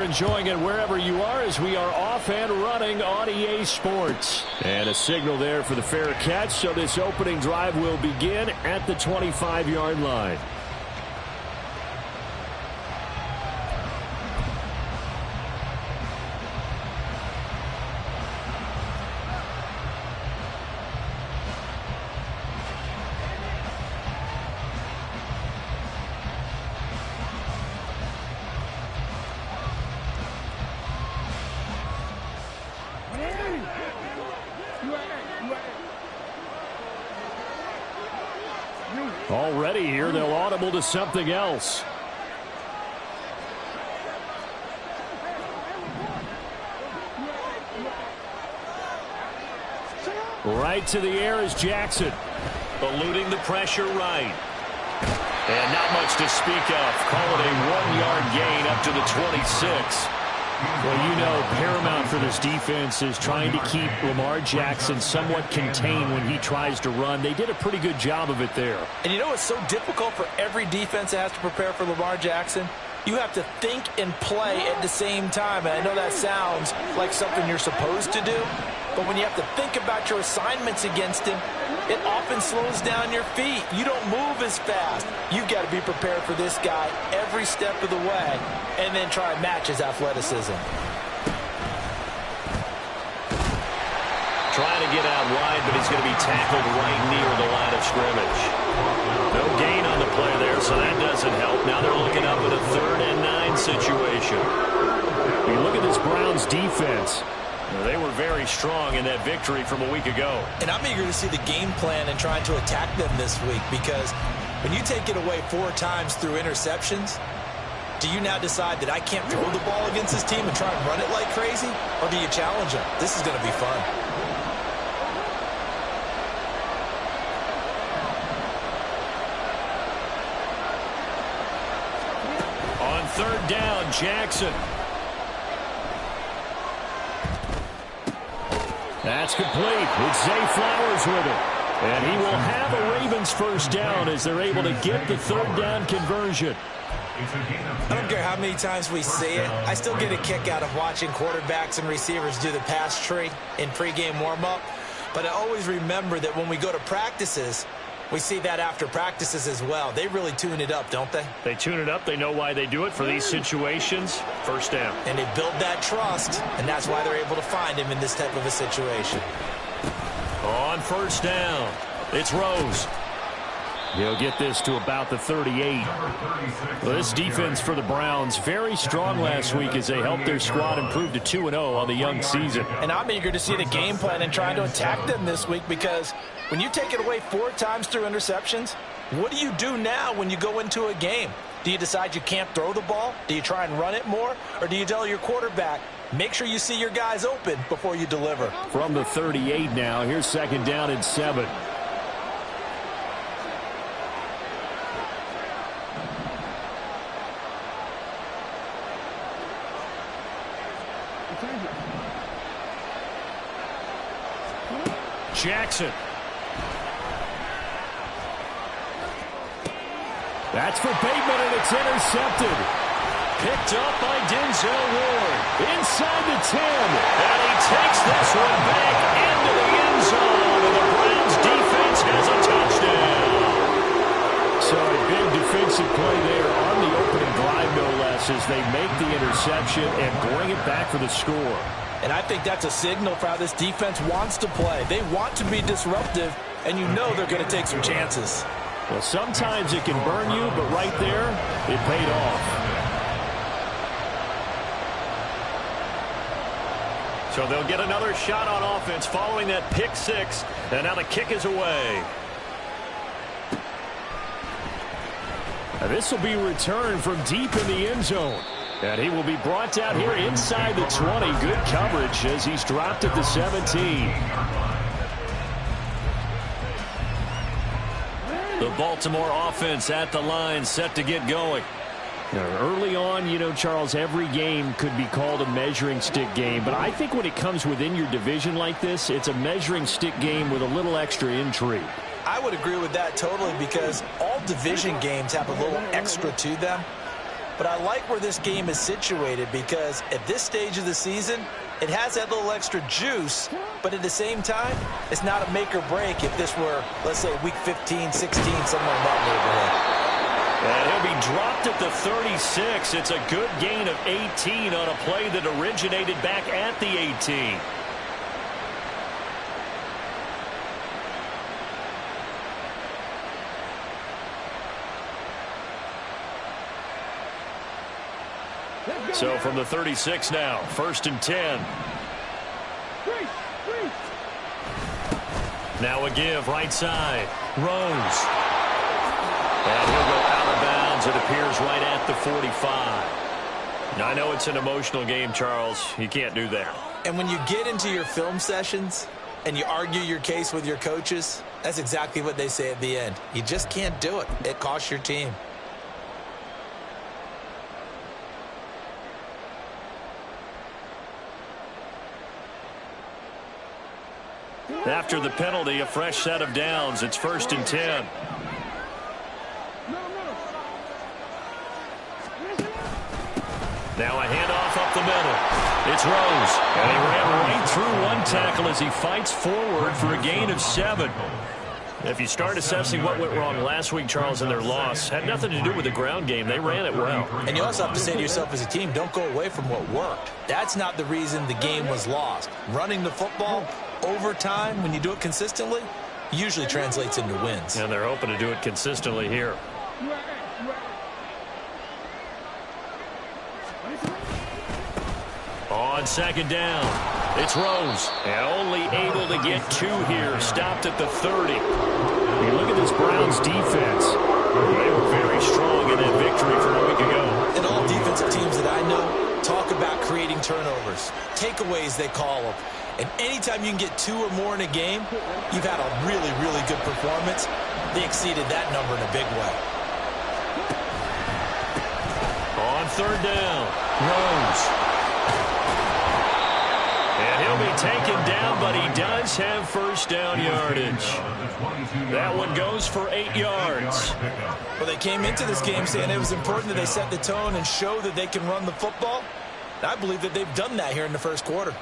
Enjoying it wherever you are as we are off and running on EA Sports. And a signal there for the fair catch, so this opening drive will begin at the 25-yard line. Already here, they'll audible to something else. Right to the air is Jackson. Eluding the pressure right. And not much to speak of. Call it a 1-yard gain up to the 26. Well, you know, paramount for this defense is trying to keep Lamar Jackson somewhat contained when he tries to run. They did a pretty good job of it there. And you know it's so difficult for every defense that has to prepare for Lamar Jackson? You have to think and play at the same time. And I know that sounds like something you're supposed to do, but when you have to think about your assignments against him, it often slows down your feet. You don't move as fast. You've got to be prepared for this guy every step of the way and then try and match his athleticism. Trying to get out wide, but he's going to be tackled right near the line of scrimmage. No gain on the play there, so that doesn't help. Now they're looking up at a 3rd and 9 situation. You look at this Browns defense. They were very strong in that victory from a week ago. And I'm eager to see the game plan and trying to attack them this week, because when you take it away 4 times through interceptions, do you now decide that I can't throw the ball against this team and try and run it like crazy? Or do you challenge them? This is going to be fun. On 3rd down, Jackson. That's complete. It's Zay Flowers with it. And he will have a Ravens first down as they're able to get the 3rd down conversion. I don't care how many times we see it. I still get a kick out of watching quarterbacks and receivers do the pass tree in pregame warm-up. But I always remember that when we go to practices, we see that after practices as well. They really tune it up, don't they? They tune it up. They know why they do it for these situations. First down. And they build that trust, and that's why they're able to find him in this type of a situation. On 1st down, it's Rose. He'll get this to about the 38. Well, this defense for the Browns, very strong last week as they helped their squad improve to 2-0 on the young season. And I'm eager to see the game plan and trying to attack them this week, because when you take it away 4 times through interceptions, what do you do now when you go into a game? Do you decide you can't throw the ball? Do you try and run it more? Or do you tell your quarterback, make sure you see your guys open before you deliver? From the 38 now, here's 2nd down and 7. Jackson. That's for Bateman, and it's intercepted. Picked up by Denzel Ward. Inside the 10. And he takes this one back into the end zone. And the Browns defense has a touchdown. So a big defensive play there on the opening drive, no less, as they make the interception and bring it back for the score. And I think that's a signal for how this defense wants to play. They want to be disruptive, and you know they're going to take some chances. Well, sometimes it can burn you, but right there, it paid off. So they'll get another shot on offense following that pick 6, and now the kick is away. This will be returned from deep in the end zone. And he will be brought down here inside the 20. Good coverage as he's dropped at the 17. The Baltimore offense at the line, set to get going. Now, early on, you know, Charles, every game could be called a measuring stick game. But I think when it comes within your division like this, it's a measuring stick game with a little extra intrigue. I would agree with that totally, because all division games have a little extra to them. But I like where this game is situated because at this stage of the season, it has that little extra juice, but at the same time, it's not a make or break if this were, let's say, week 15, 16, somewhere in that neighborhood. And he'll be dropped at the 36. It's a good gain of 18 on a play that originated back at the 18. So from the 36 now, 1st and 10. Now a give, right side. Rose. And he'll go out of bounds. It appears right at the 45. Now, I know it's an emotional game, Charles. You can't do that. And when you get into your film sessions and you argue your case with your coaches, that's exactly what they say at the end. You just can't do it. It costs your team. After the penalty, a fresh set of downs. It's 1st and 10. Now a handoff up the middle. It's Rose. And he ran right through one tackle as he fights forward for a gain of 7. If you start assessing what went wrong last week, Charles, in their loss, had nothing to do with the ground game. They ran it well. And you also have to say to yourself as a team, don't go away from what worked. That's not the reason the game was lost. Running the football over time, when you do it consistently, usually translates into wins. And they're hoping to do it consistently here. On 2nd down, it's Rose. And only able to get 2 here. Stopped at the 30. You look at this Browns defense. They were very strong in that victory from a week ago. And all defensive teams that I know talk about creating turnovers. Takeaways, they call them. And anytime you can get 2 or more in a game, you've had a really, really good performance. They exceeded that number in a big way. On 3rd down, Rose. And he'll be taken down, but he does have 1st down yardage. That one goes for 8 yards. Well, they came into this game saying it was important that they set the tone and show that they can run the football. And I believe that they've done that here in the 1st quarter.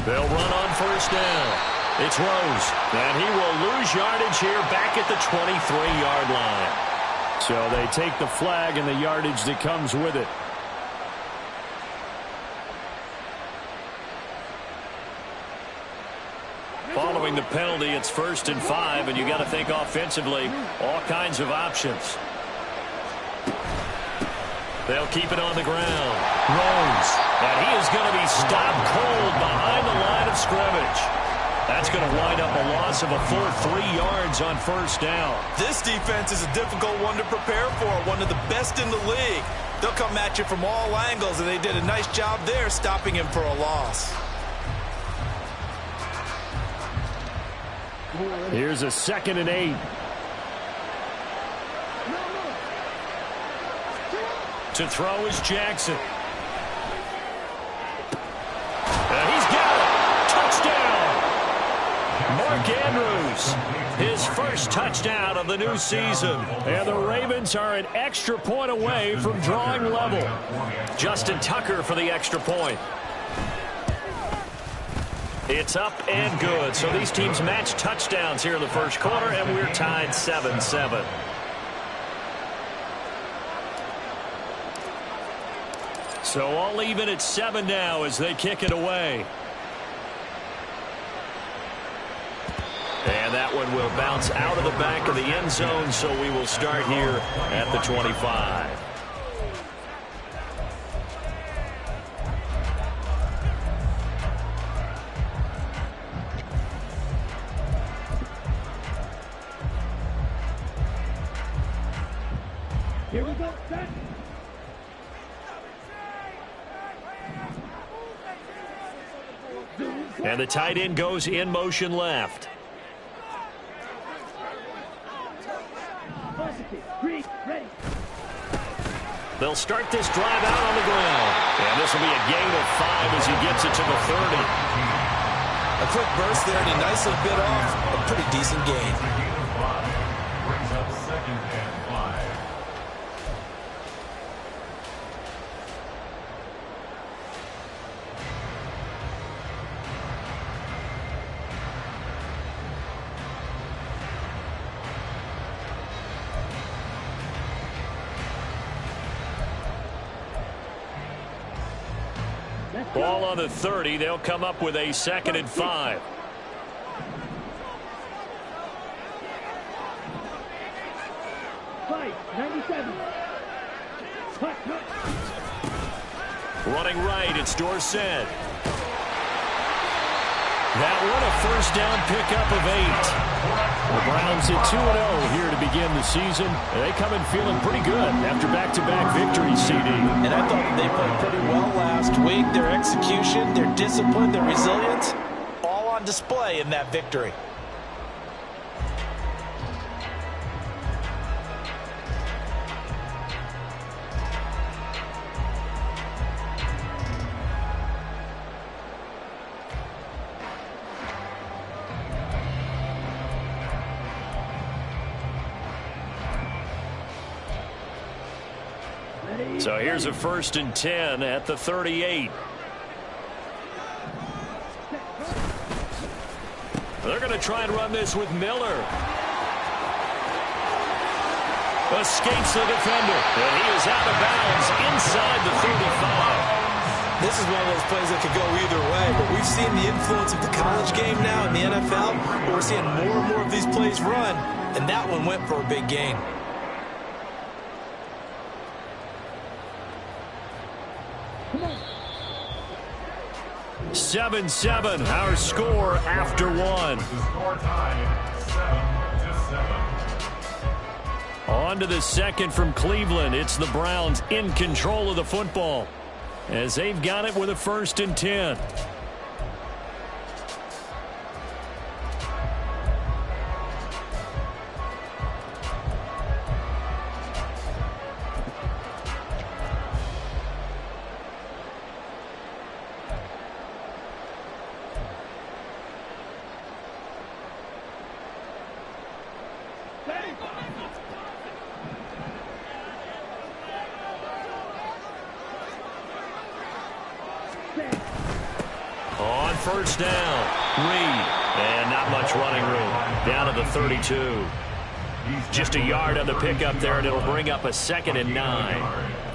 They'll run on 1st down. It's Rose, and he will lose yardage here back at the 23-yard line. So they take the flag and the yardage that comes with it. Following the penalty, it's 1st and 5, and you got to think offensively, all kinds of options. They'll keep it on the ground. Rose. And he is going to be stopped cold behind the line of scrimmage. That's going to wind up a loss of a full 3 yards on 1st down. This defense is a difficult one to prepare for, one of the best in the league. They'll come at you from all angles, and they did a nice job there stopping him for a loss. Here's a 2nd and 8. To throw is Jackson. And he's got it. Touchdown. Mark Andrews, his 1st touchdown of the new season. And the Ravens are an extra point away from drawing level. Justin Tucker for the extra point. It's up and good. So these teams match touchdowns here in the 1st quarter, and we're tied 7-7. So all even at 7 now as they kick it away. And that one will bounce out of the back of the end zone, so we will start here at the 25. Here we go, set. And the tight end goes in motion left. They'll start this drive out on the ground. And this will be a gain of 5 as he gets it to the 30. A quick burst there, and he nicely bit off a pretty decent gain. Brings up 2nd and 5. Ball on the 30. They'll come up with a 2nd and 5. Running right, it's Dorsett. That one a first down pickup of 8. The Browns at 2-0 here to begin the season. They come in feeling pretty good after back-to-back victories, CD. And I thought they played pretty well last week. Their execution, their discipline, their resilience, all on display in that victory. So here's a 1st and 10 at the 38. They're going to try and run this with Miller. Escapes the defender, and he is out of bounds inside the 35. This is one of those plays that could go either way, but we've seen the influence of the college game now in the NFL, where we're seeing more and more of these plays run, and that one went for a big gain. 7-7, our score after 1. The score tied 7-7. On to the 2nd from Cleveland. It's the Browns in control of the football as they've got it with a 1st and 10. On 1st down, Reed, and not much running room. Down to the 32. Just a yard on the pickup there, and it'll bring up a 2nd and 9.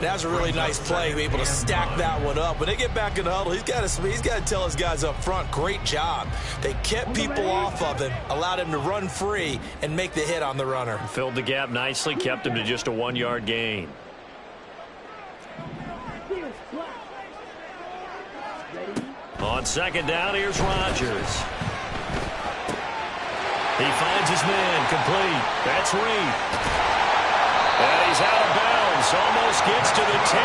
That's a really nice play, able to stack that one up. When they get back in the huddle, he's got to tell his guys up front, great job. They kept people off of him, allowed him to run free, and make the hit on the runner. Filled the gap nicely, kept him to just a 1-yard gain. On 2nd down, here's Rodgers. He finds his man, complete. That's Reed. And he's out of bounds, almost gets to the 10.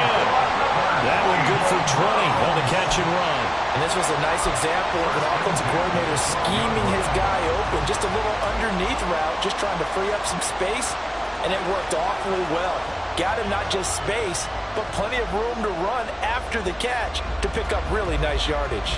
That one good for 20 on the catch and run. And this was a nice example of an offensive coordinator scheming his guy open. Just a little underneath route, just trying to free up some space, and it worked awfully well. Got him not just space, but plenty of room to run after the catch to pick up really nice yardage.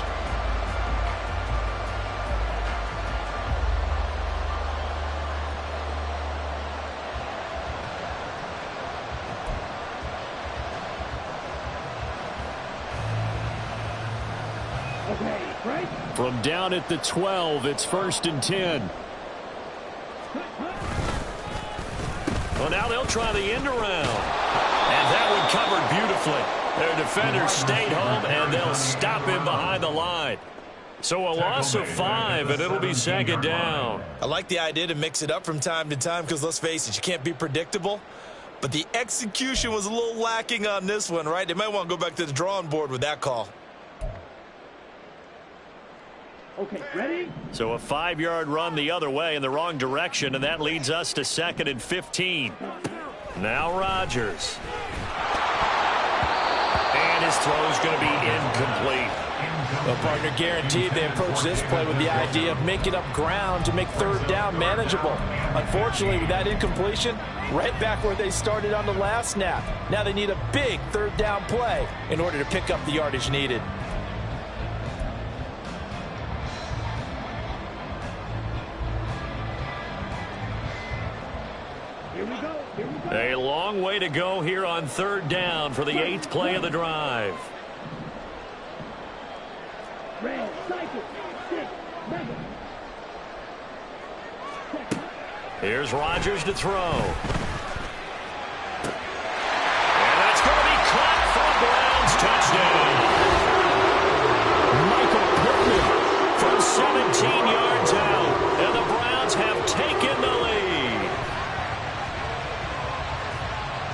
From down at the 12, it's 1st and 10. Well, now they'll try the end around. And that one covered beautifully. Their defenders stayed home, and they'll stop him behind the line. So a loss of 5, and it'll be 2nd down. I like the idea to mix it up from time to time because, let's face it, you can't be predictable. But the execution was a little lacking on this one, right? They might want to go back to the drawing board with that call. Okay, ready? So a 5-yard run the other way in the wrong direction, and that leads us to 2nd and 15. Now Rodgers. And his throw is going to be incomplete. Well, partner, guaranteed they approach this play with the idea of making up ground to make third down manageable. Unfortunately, with that incompletion, right back where they started on the last snap. Now they need a big third down play in order to pick up the yardage needed. A long way to go here on third down for the 8th play of the drive. Here's Rodgers to throw. And that's going to be caught for a Browns touchdown. Michael Pittman from 17 yards out. And the Browns have taken the lead.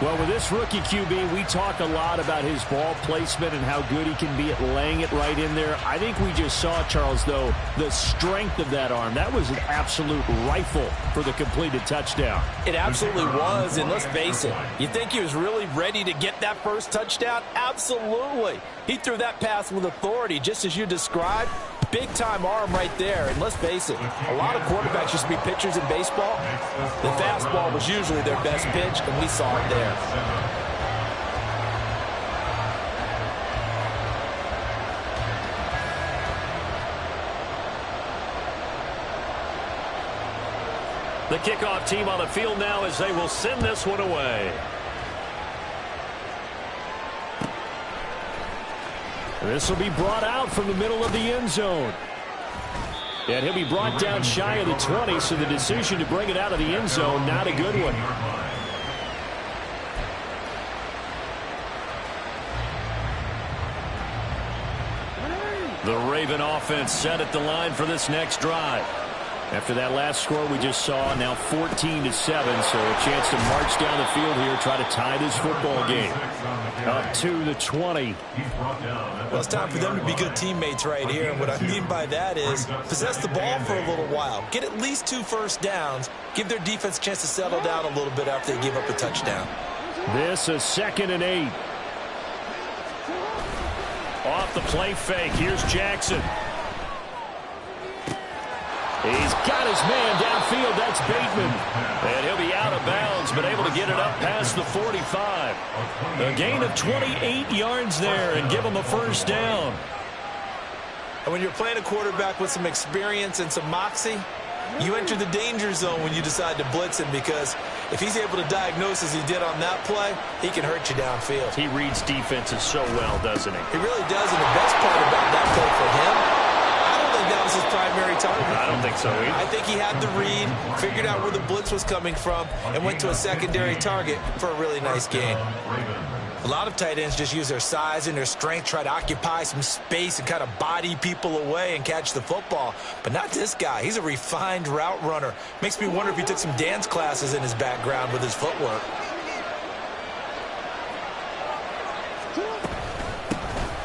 Well, with this rookie QB, we talk a lot about his ball placement and how good he can be at laying it right in there. I think we just saw, Charles, though, the strength of that arm. That was an absolute rifle for the completed touchdown. It absolutely was, and let's face it, you think he was really ready to get that first touchdown? Absolutely. He threw that pass with authority, just as you described. Big-time arm right there, and let's face it, a lot of quarterbacks used to be pitchers in baseball. The fastball was usually their best pitch, and we saw it there. The kickoff team on the field now as they will send this one away. This will be brought out from the middle of the end zone. And he'll be brought down shy of the 20, so the decision to bring it out of the end zone, not a good one. The Raven offense set at the line for this next drive. After that last score we just saw, now 14-7, so a chance to march down the field here, try to tie this football game. Up to the 20. Well, it's time for them to be good teammates right here, and what I mean by that is possess the ball for a little while, get at least 2 first downs, give their defense a chance to settle down a little bit after they give up a touchdown. This is 2nd and 8. Off the play fake, here's Jackson. He's got his man downfield. That's Bateman. And he'll be out of bounds, but able to get it up past the 45. A gain of 28 yards there and give him a first down. And when you're playing a quarterback with some experience and some moxie, you enter the danger zone when you decide to blitz him, because if he's able to diagnose as he did on that play, he can hurt you downfield. He reads defenses so well, doesn't he? He really does, and the best part about that play for him, that was his primary target. I don't think so either. I think he had the read, figured out where the blitz was coming from, and went to a secondary target for a really nice gain. A lot of tight ends just use their size and their strength, try to occupy some space and kind of body people away and catch the football. But not this guy. He's a refined route runner. Makes me wonder if he took some dance classes in his background with his footwork.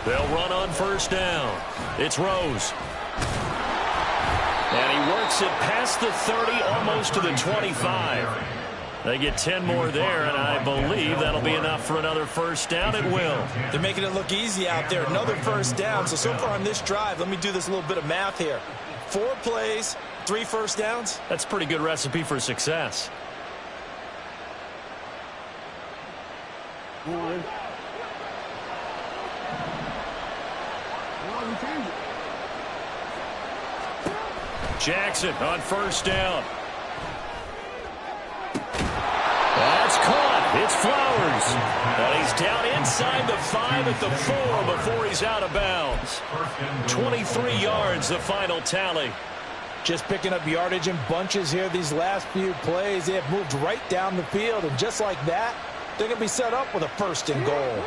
They'll run on first down. It's Rose. And he works it past the 30, almost to the 25. They get 10 more there, and I believe that'll be enough for another first down. It will. They're making it look easy out there. Another first down. So far on this drive, let me do this little bit of math here. 4 plays, 3 first downs. That's a pretty good recipe for success. Jackson on first down. That's caught. It's Flowers. And he's down inside the 5 at the 4 before he's out of bounds. 23 yards, the final tally. Just picking up yardage in bunches here these last few plays. They have moved right down the field, and just like that, they're going to be set up with a 1st and goal.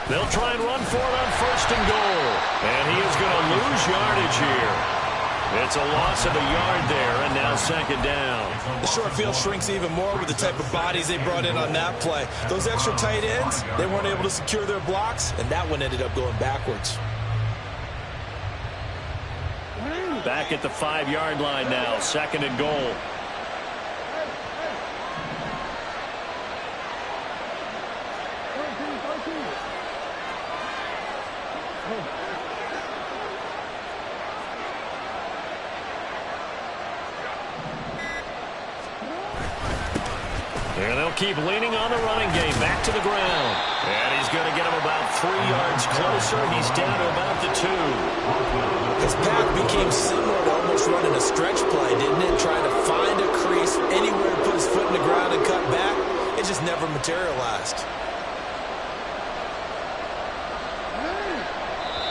They'll try and run for it on 1st and goal. And he is going to lose yardage here. It's a loss of a yard there, and now 2nd down. The short field shrinks even more with the type of bodies they brought in on that play. Those extra tight ends, they weren't able to secure their blocks, and that one ended up going backwards. Back at the 5-yard line now, 2nd and goal. And they'll keep leaning on the running game. Back to the ground. And he's going to get him about 3 yards closer. He's down to about the 2. His path became similar to almost running a stretch play, didn't it? Trying to find a crease anywhere to put his foot in the ground and cut back. It just never materialized.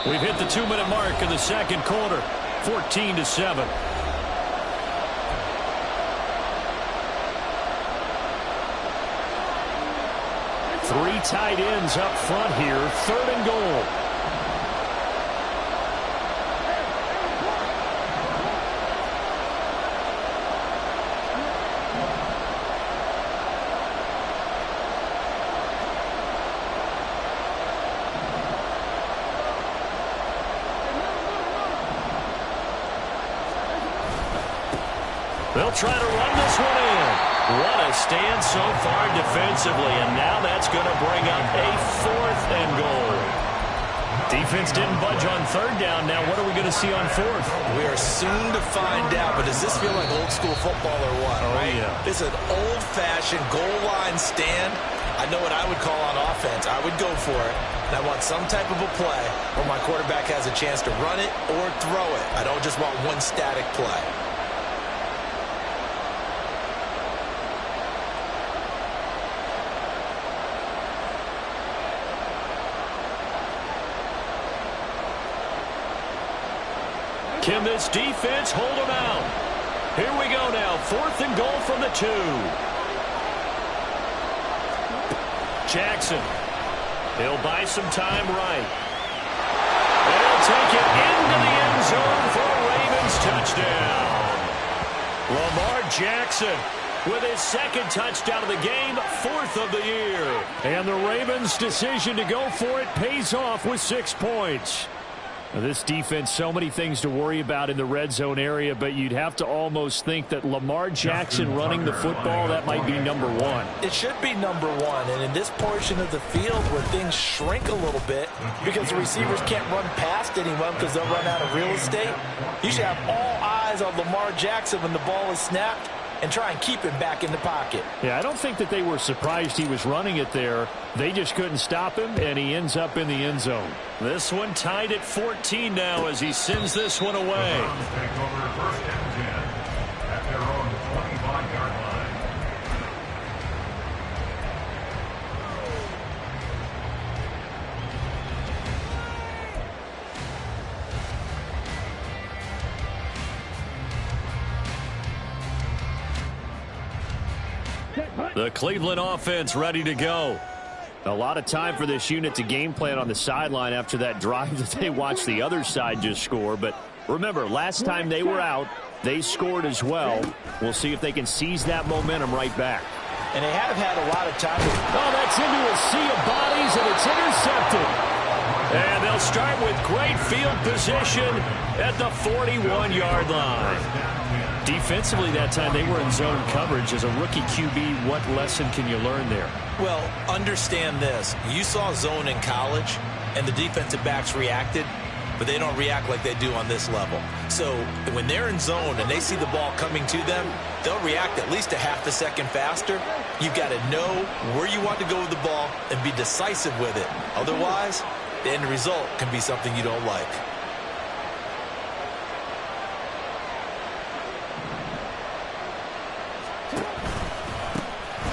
We've hit the 2-minute mark in the 2nd quarter. 14-7. Three tight ends up front here. 3rd and goal. They'll try to run this one in. What a stand so far defensively, and now that's going to bring up a 4th and goal. Defense didn't budge on 3rd down. Now what are we going to see on 4th? We are soon to find out, but does this feel like old school football or what? Oh, right? yeah. This is an old-fashioned goal line stand. I know what I would call on offense. I would go for it, and I want some type of a play where my quarterback has a chance to run it or throw it. I don't just want one static play. Can this defense hold them out? Here we go now. 4th and goal from the 2. Jackson. He'll buy some time right. They'll take it into the end zone for a Ravens touchdown. Lamar Jackson with his 2nd touchdown of the game, 4th of the year. And the Ravens' decision to go for it pays off with 6 points. Now, this defense, so many things to worry about in the red zone area, but you'd have to almost think that Lamar Jackson running the football, that might be number 1. It should be number 1, and in this portion of the field where things shrink a little bit because the receivers can't run past anyone because they'll run out of real estate, you should have all eyes on Lamar Jackson when the ball is snapped and try and keep him back in the pocket. Yeah, I don't think that they were surprised he was running it there. They just couldn't stop him, and he ends up in the end zone. This one tied at 14 now as he sends this one away. Take over 1st and 10 at their own 25-yard line. The Cleveland offense ready to go. A lot of time for this unit to game plan on the sideline after that drive that they watched the other side just score. But remember, last time they were out, they scored as well. We'll see if they can seize that momentum right back. And they have had a lot of time. Oh, that's into a sea of bodies, and it's intercepted. And they'll start with great field position at the 41-yard line. Defensively that time, they were in zone coverage. As a rookie QB, what lesson can you learn there? Well, understand this. You saw zone in college, and the defensive backs reacted, but they don't react like they do on this level. So when they're in zone and they see the ball coming to them, they'll react at least a half a second faster. You've got to know where you want to go with the ball and be decisive with it. Otherwise, the end result can be something you don't like.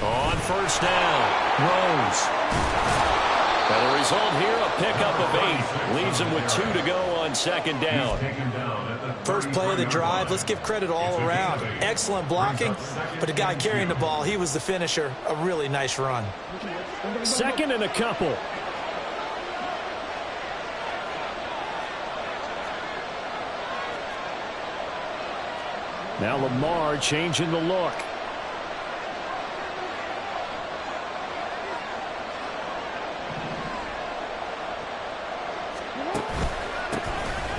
On 1st down, Rose. And the result here, a pickup of 8. Leaves him with 2 to go on 2nd down. First play of the drive, let's give credit all around. Excellent blocking, but the guy carrying the ball, he was the finisher. A really nice run. 2nd and a couple. Now Lamar changing the look.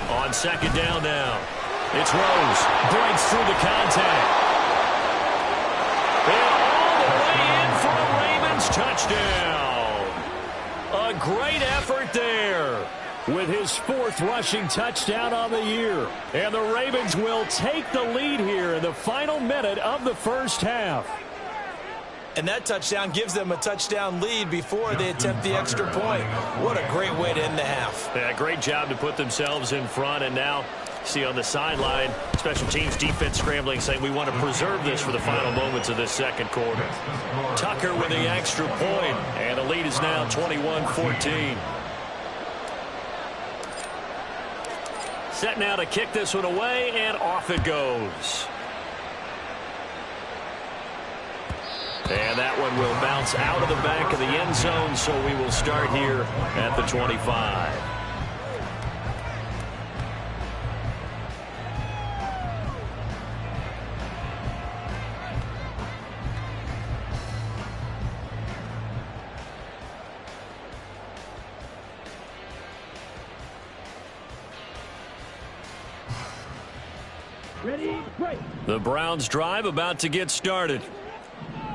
On 2nd down now. It's Rose. Breaks through the contact. And all the way in for a Ravens touchdown. A great effort there with his 4th rushing touchdown on the year. And the Ravens will take the lead here in the final minute of the first half. And that touchdown gives them a touchdown lead before they attempt the extra point. What a great way to end the half. Yeah, great job to put themselves in front. And now, see on the sideline, special teams defense scrambling, saying we want to preserve this for the final moments of this second quarter. Tucker with the extra point, and the lead is now 21-14. Set now to kick this one away, and off it goes. And that one will bounce out of the back of the end zone, so we will start here at the 25. Ready, break. The Browns drive about to get started.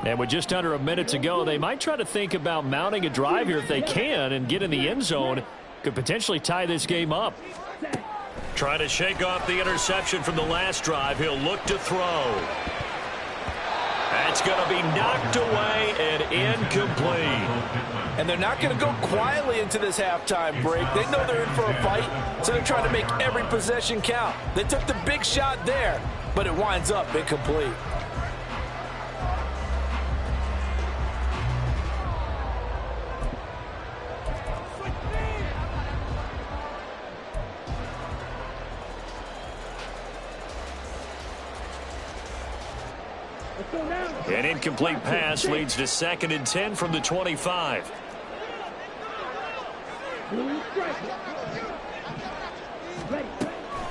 And with just under a minute to go, they might try to think about mounting a drive here if they can and get in the end zone. Could potentially tie this game up. Trying to shake off the interception from the last drive. He'll look to throw. That's going to be knocked away and incomplete. And they're not going to go quietly into this halftime break. They know they're in for a fight, so they're trying to make every possession count. They took the big shot there, but it winds up incomplete. An incomplete pass leads to 2nd and 10 from the 25.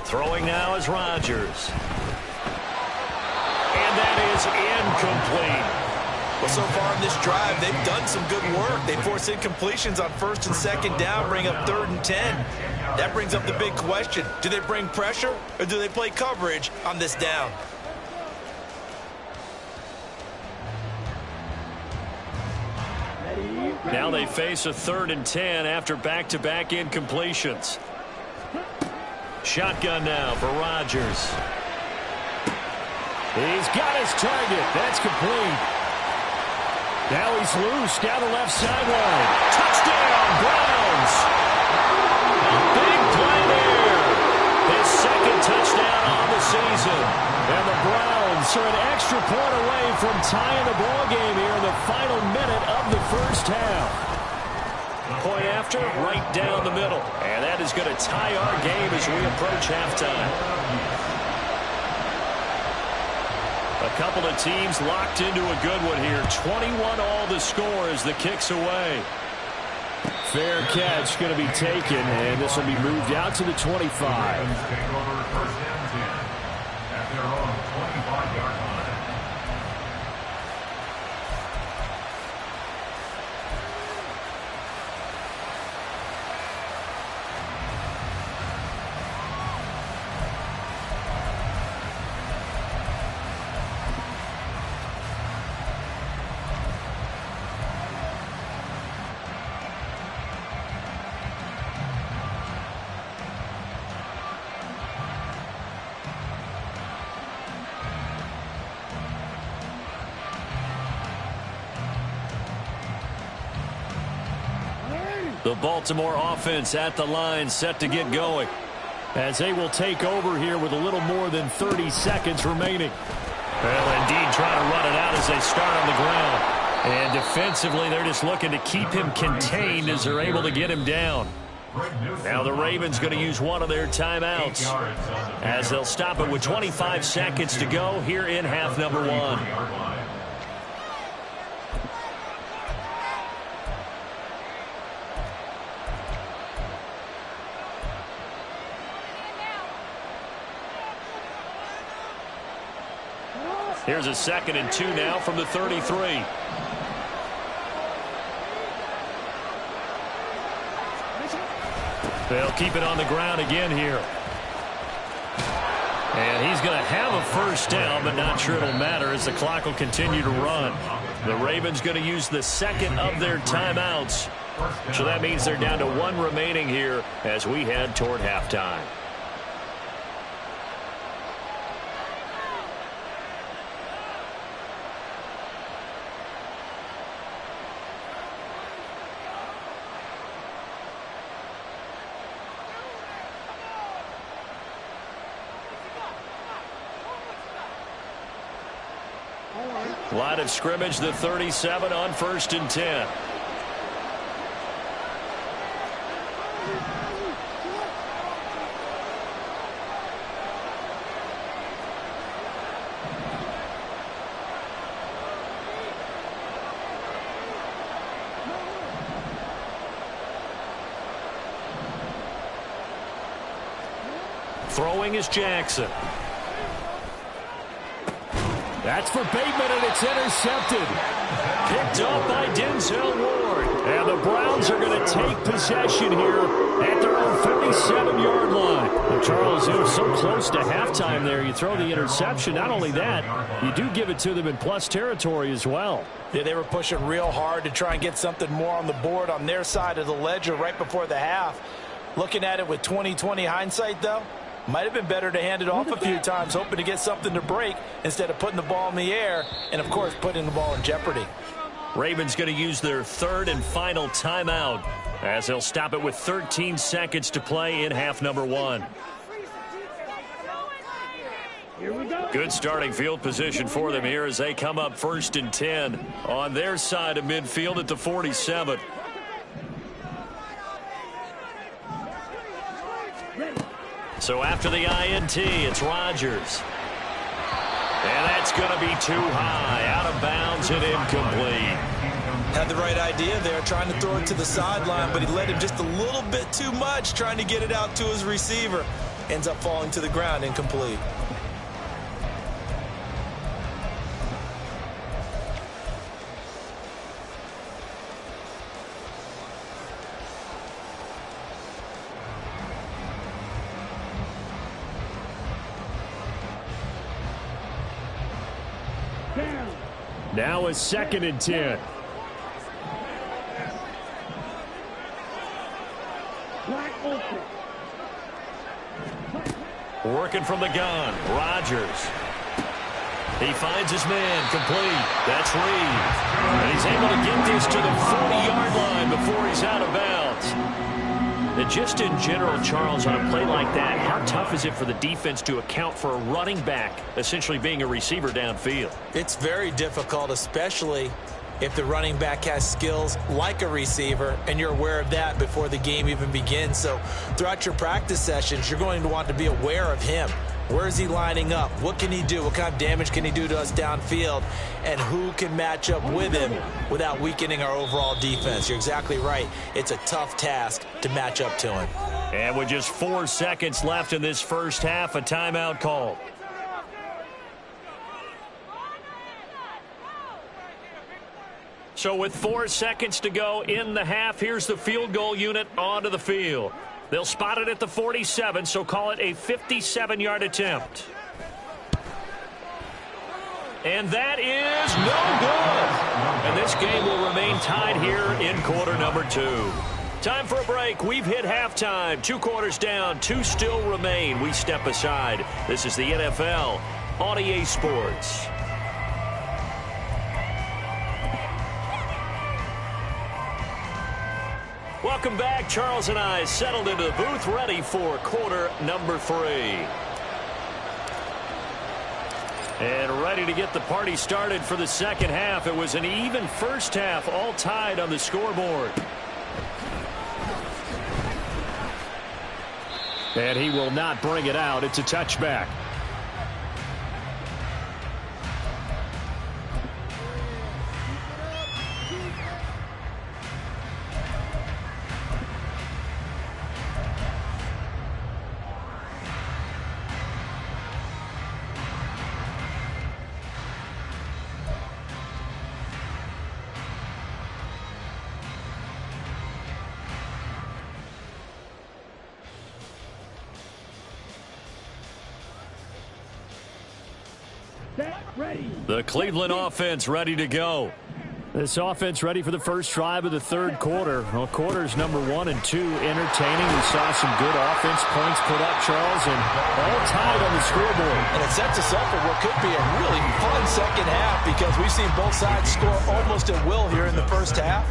Throwing now is Rodgers. And that is incomplete. Well, so far in this drive, they've done some good work. They force incompletions on 1st and 2nd down, bring up 3rd and 10. That brings up the big question. Do they bring pressure or do they play coverage on this down? Now they face a 3rd and 10 after back-to-back incompletions. Shotgun now for Rodgers. He's got his target. That's complete. Now he's loose down the left sideline. Touchdown, Browns. Big play there. His 2nd touchdown on the season. And the Browns are an extra point away from tying the ball game here in the final minute of the first half. Point after, right down the middle. And that is going to tie our game as we approach halftime. A couple of teams locked into a good one here. 21 all the score as the kick's away. Fair catch going to be taken, and this will be moved out to the 25. Take over 1st and 10 at their own 25-yard line. The Baltimore offense at the line, set to get going, as they will take over here with a little more than 30 seconds remaining. Well, indeed, trying to run it out as they start on the ground. And defensively, they're just looking to keep him contained as they're able to get him down. Now the Ravens going to use one of their timeouts, as they'll stop it with 25 seconds to go here in half number 1. Here's a 2nd and 2 now from the 33. They'll keep it on the ground again here. And he's going to have a first down, but not sure it'll matter as the clock will continue to run. The Ravens going to use the second of their timeouts. So that means they're down to one remaining here as we head toward halftime. Line of scrimmage, the 37 on 1st and 10. Throwing is Jackson. That's for Bateman, and it's intercepted. Picked up by Denzel Ward. And the Browns are going to take possession here at their own 37-yard line. Well, Charles, they were so close to halftime there. You throw the interception. Not only that, you do give it to them in plus territory as well. Yeah, they were pushing real hard to try and get something more on the board on their side of the ledger right before the half. Looking at it with 20/20 hindsight, though, might have been better to hand it off a few times, hoping to get something to break instead of putting the ball in the air and, of course, putting the ball in jeopardy. Ravens going to use their third and final timeout as they'll stop it with 13 seconds to play in half number one. Good starting field position for them here as they come up 1st and 10 on their side of midfield at the 47. So after the INT, it's Rodgers. And that's going to be too high, out of bounds and incomplete. Had the right idea there, trying to throw it to the sideline, but he led him just a little bit too much, trying to get it out to his receiver. Ends up falling to the ground, incomplete. Now is 2nd and 10. Working from the gun, Rodgers. He finds his man, complete. That's Reed. And he's able to get this to the 40-yard line before he's out of bounds. And just in general, Charles, on a play like that, how tough is it for the defense to account for a running back essentially being a receiver downfield? It's very difficult, especially if the running back has skills like a receiver, and you're aware of that before the game even begins. So throughout your practice sessions, you're going to want to be aware of him. Where is he lining up? What can he do? What kind of damage can he do to us downfield? And who can match up with him without weakening our overall defense? You're exactly right. It's a tough task to match up to him. And with just 4 seconds left in this first half, a timeout called. So with 4 seconds to go in the half, here's the field goal unit onto the field. They'll spot it at the 47, so call it a 57-yard attempt. And that is no good. And this game will remain tied here in quarter number 2. Time for a break. We've hit halftime. 2 quarters down, 2 still remain. We step aside. This is the NFL on EA Sports. Welcome back. Charles and I settled into the booth, ready for quarter number 3. And ready to get the party started for the second half. It was an even first half, all tied on the scoreboard. And he will not bring it out. It's a touchback. Ready. The Cleveland offense ready to go. This offense ready for the first drive of the third quarter. Well, quarters number 1 and 2 entertaining. We saw some good offense points put up, Charles, and all tied on the scoreboard. And it sets us up for what could be a really fun second half because we've seen both sides score almost at will here in the first half.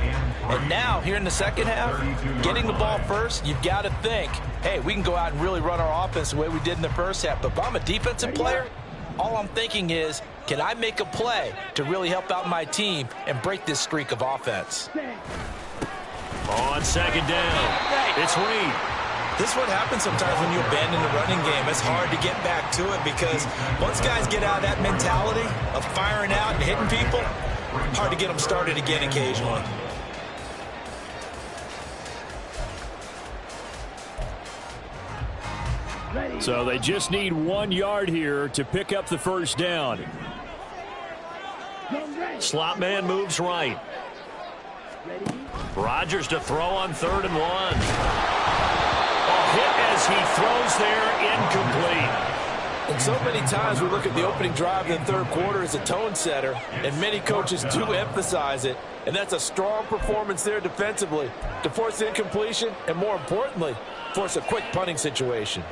And now, here in the second half, getting the ball first, you've got to think, hey, we can go out and really run our offense the way we did in the first half. But if I'm a defensive player, all I'm thinking is, can I make a play to really help out my team and break this streak of offense? On second down, it's Reed. This is what happens sometimes when you abandon the running game. It's hard to get back to it because once guys get out of that mentality of firing out and hitting people, hard to get them started again occasionally. So they just need 1 yard here to pick up the first down. Slot man moves right. Rodgers to throw on 3rd and 1. A hit as he throws there, incomplete. And so many times we look at the opening drive in the third quarter as a tone setter, and many coaches do emphasize it. And that's a strong performance there defensively to force incompletion and, more importantly, force a quick punting situation.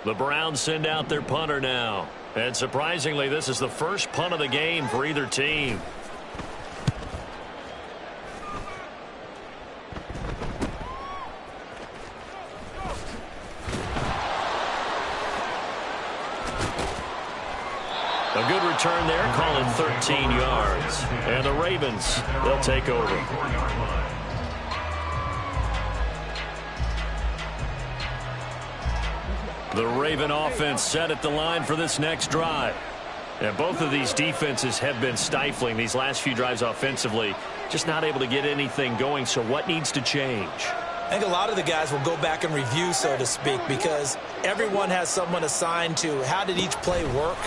The Browns send out their punter now. And surprisingly, this is the first punt of the game for either team. A good return there, call it 13 yards. And the Ravens, they'll take over. The Raven offense set at the line for this next drive. And both of these defenses have been stifling these last few drives offensively. Just not able to get anything going, so what needs to change? I think a lot of the guys will go back and review, so to speak, because everyone has someone assigned to how did each play work.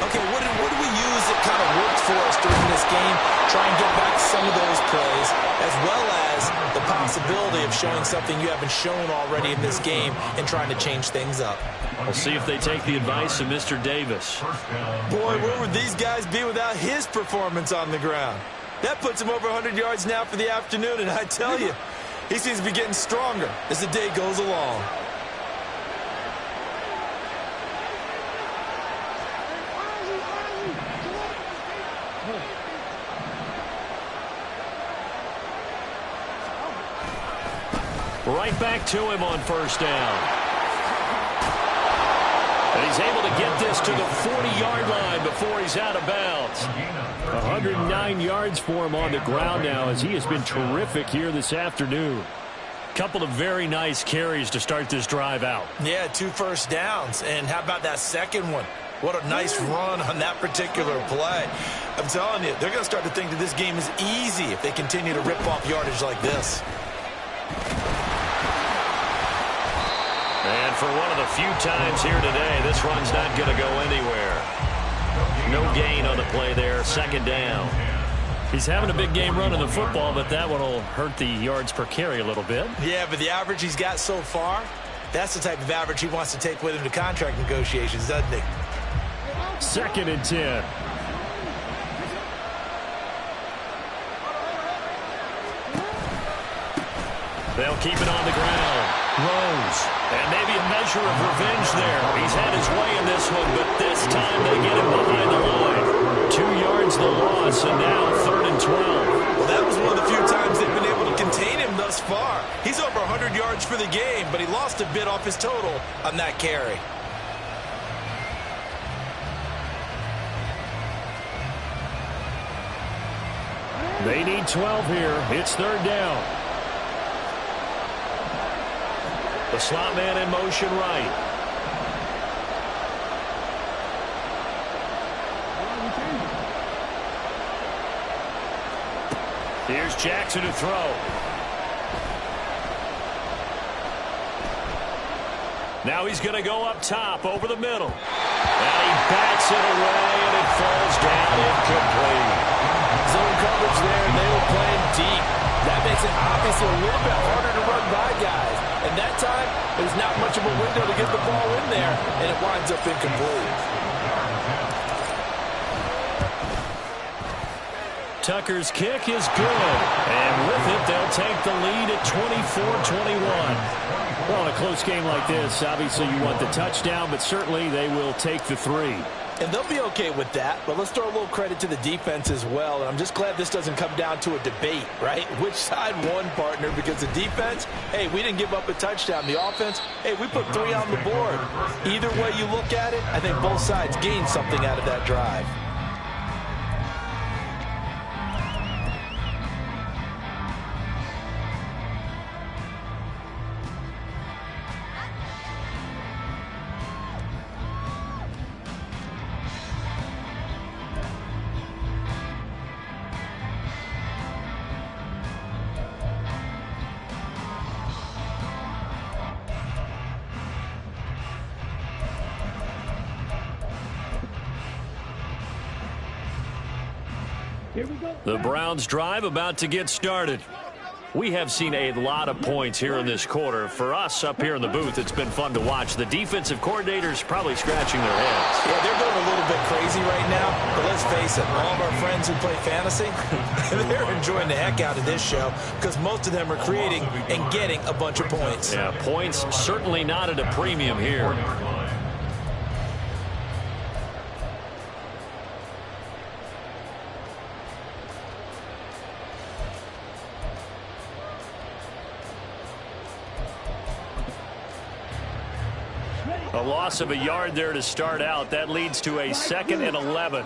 Okay, what did we use that kind of worked for us during this game? Try and get back some of those plays, as well as the possibility of showing something you haven't shown already in this game and trying to change things up. We'll see if they take the advice of Mr. Davis. Boy, where would these guys be without his performance on the ground? That puts him over 100 yards now for the afternoon, and I tell you, he seems to be getting stronger as the day goes along. Right back to him on first down. And he's able to get this to the 40-yard line before he's out of bounds. 109 yards for him on the ground now as he has been terrific here this afternoon. Couple of very nice carries to start this drive out. Yeah, 2 first downs. And how about that second one? What a nice run on that particular play. I'm telling you, they're going to start to think that this game is easy if they continue to rip off yardage like this. And for one of the few times here today, this run's not going to go anywhere. No gain on the play there, second down. He's having a big game running the football, but that one will hurt the yards per carry a little bit. Yeah, but the average he's got so far, that's the type of average he wants to take with him to contract negotiations, doesn't he? 2nd and 10. They'll keep it on the ground. Rose. And maybe a measure of revenge there. He's had his way in this one, but this time they get him behind the line. 2 yards the loss, and now 3rd and 12. Well, that was one of the few times they've been able to contain him thus far. He's over 100 yards for the game, but he lost a bit off his total on that carry. They need 12 here. It's 3rd down. The slot man in motion right. Here's Jackson to throw. Now he's going to go up top over the middle. And he bats it away, and it falls down incomplete. zone coverage there, and they were playing deep. That makes it obviously a little bit harder to run by guys. And that time, there's not much of a window to get the ball in there, and it winds up incomplete. Tucker's kick is good. And with it, they'll take the lead at 24-21. Well, in a close game like this, obviously you want the touchdown, but certainly they will take the 3. And they'll be okay with that, but let's throw a little credit to the defense as well. And I'm just glad this doesn't come down to a debate, right? Which side won, partner? Because the defense, hey, we didn't give up a touchdown. The offense, hey, we put 3 on the board. Either way you look at it, I think both sides gained something out of that drive. The Browns drive about to get started. We have seen a lot of points here in this quarter. For us up here in the booth, it's been fun to watch. The defensive coordinators probably scratching their heads. Yeah, they're going a little bit crazy right now, but let's face it, all of our friends who play fantasy, they're enjoying the heck out of this show because most of them are creating and getting a bunch of points. Yeah, points certainly not at a premium here. A loss of a yard there to start out. That leads to a 2nd and 11.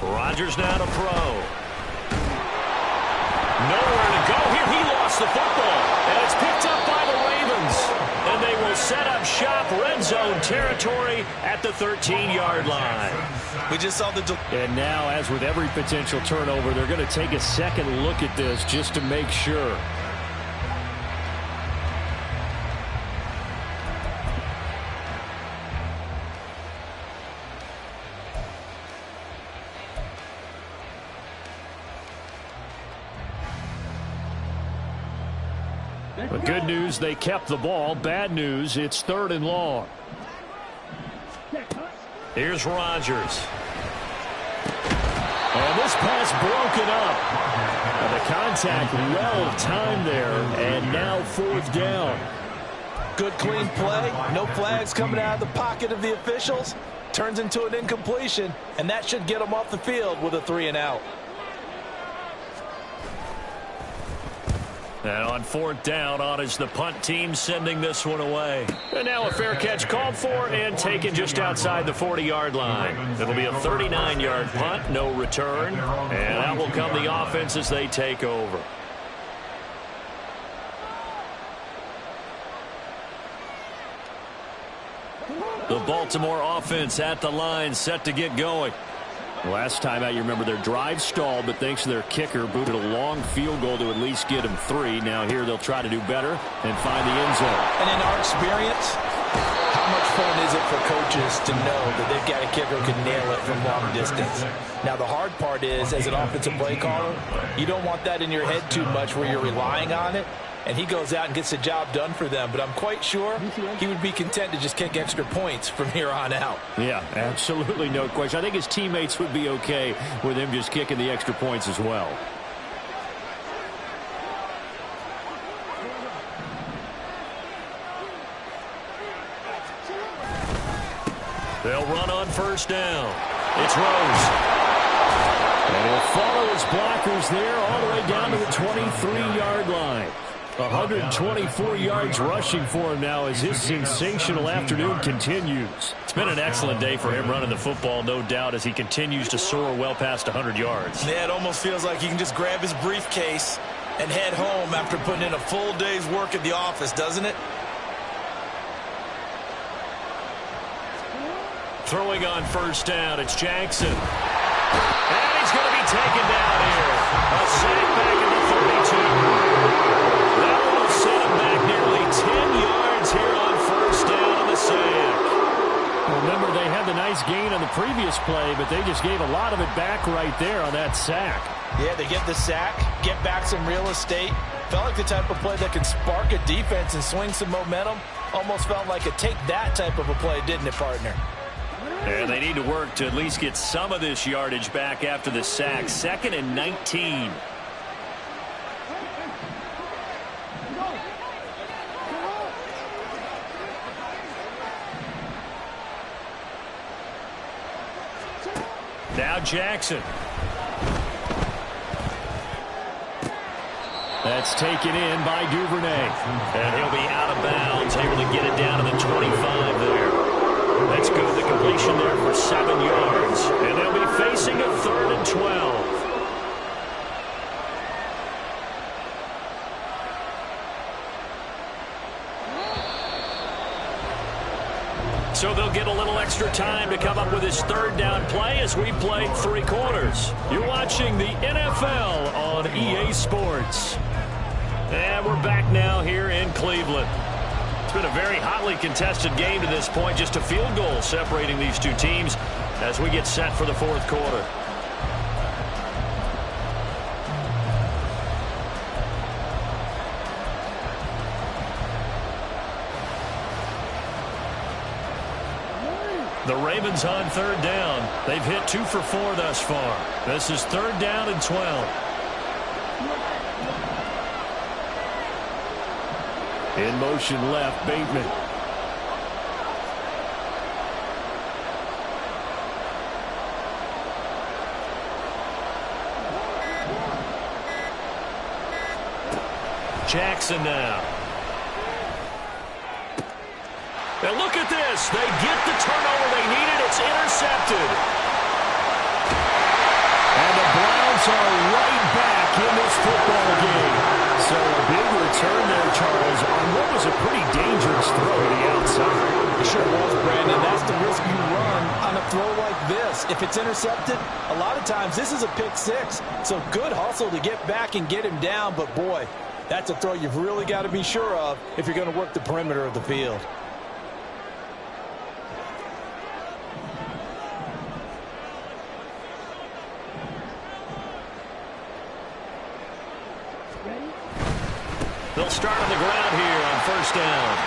Rodgers now to throw. Nowhere to go here. He lost the football. And it's picked up by the Ravens. And they will set up shop, red zone territory at the 13-yard line. We just saw the... And now, as with every potential turnover, they're going to take a second look at this just to make sure. The good news, they kept the ball. Bad news, it's 3rd and long. Here's Rodgers. And this pass broken up. And the contact well timed there, and now 4th down. Good clean play. No flags coming out of the pocket of the officials. Turns into an incompletion, and that should get them off the field with a 3 and out. And on 4th down, on is the punt team sending this one away. And now a fair catch called for and taken just outside the 40-yard line. It'll be a 39-yard punt, no return. And out will come the offense as they take over. The Baltimore offense at the line, set to get going. Last time out, you remember their drive stalled, but thanks to their kicker, booted a long field goal to at least get them 3. Now here they'll try to do better and find the end zone. And in our experience, how much fun is it for coaches to know that they've got a kicker who can nail it from long distance? Now the hard part is, as an offensive play caller, you don't want that in your head too much where you're relying on it. And he goes out and gets the job done for them. But I'm quite sure he would be content to just kick extra points from here on out. Yeah, absolutely no question. I think his teammates would be okay with him just kicking the extra points as well. They'll run on 1st down. It's Rose. And he'll follow his blockers there all the way down to the 23-yard line. 124 yards rushing for him now as his sensational afternoon continues. It's been an excellent day for him running the football, no doubt, as he continues to soar well past 100 yards. Yeah, it almost feels like he can just grab his briefcase and head home after putting in a full day's work at the office, doesn't it? Throwing on 1st down, it's Jackson. And he's going to be taken down here. A sack back at the 32. That will set him back nearly this play, but they just gave a lot of it back right there on that sack. Yeah, they get the sack, get back some real estate. Felt like the type of play that can spark a defense and swing some momentum. Almost felt like a take that type of a play, didn't it, partner? And they need to work to at least get some of this yardage back after the sack. 2nd and 19. Now Jackson. That's taken in by Duvernay. And he'll be out of bounds, able to get it down to the 25 there. That's good. The completion there for 7 yards. And they'll be facing a 3rd and 12. So they'll get a little extra time to come up with his 3rd down play as we play 3 quarters. You're watching the NFL on EA Sports. And we're back now here in Cleveland. It's been a very hotly contested game to this point. Just a field goal separating these two teams as we get set for the 4th quarter. The Ravens on 3rd down. They've hit 2 for 4 thus far. This is 3rd down and 12. In motion left, Bateman. Jackson now. And look at this. They get the turnover they needed. It's intercepted. And the Browns are right back in this football game. So a big return there, Charles, on what was a pretty dangerous throw to the outside. It sure was, Brandon. That's the risk you run on a throw like this. If it's intercepted, a lot of times this is a pick 6. So good hustle to get back and get him down. But, boy, that's a throw you've really got to be sure of if you're going to work the perimeter of the field. They'll start on the ground here on 1st down.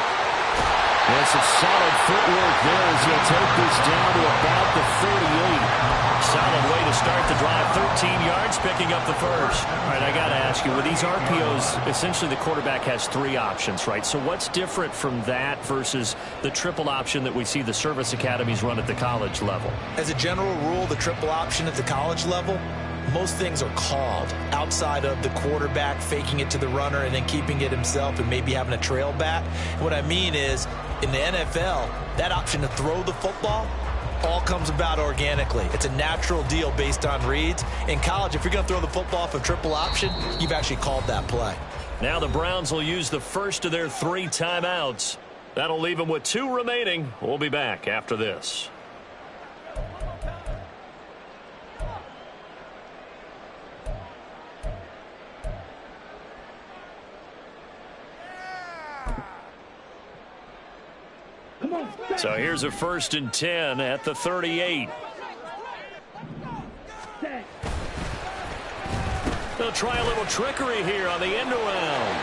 That's a solid footwork there as he'll take this down to about the 38. Solid way to start the drive. 13 yards, picking up the 1st. All right, I got to ask you, with these RPOs, essentially the quarterback has 3 options, right? So what's different from that versus the triple option that we see the service academies run at the college level? As a general rule, the triple option at the college level, most things are called outside of the quarterback faking it to the runner and then keeping it himself and maybe having a trail back. What I mean is, in the NFL, that option to throw the football all comes about organically. It's a natural deal based on reads. In college, if you're going to throw the football for triple option, you've actually called that play. Now the Browns will use the first of their 3 timeouts. That'll leave them with 2 remaining. We'll be back after this. So here's a 1st and 10 at the 38. They'll try a little trickery here on the end around.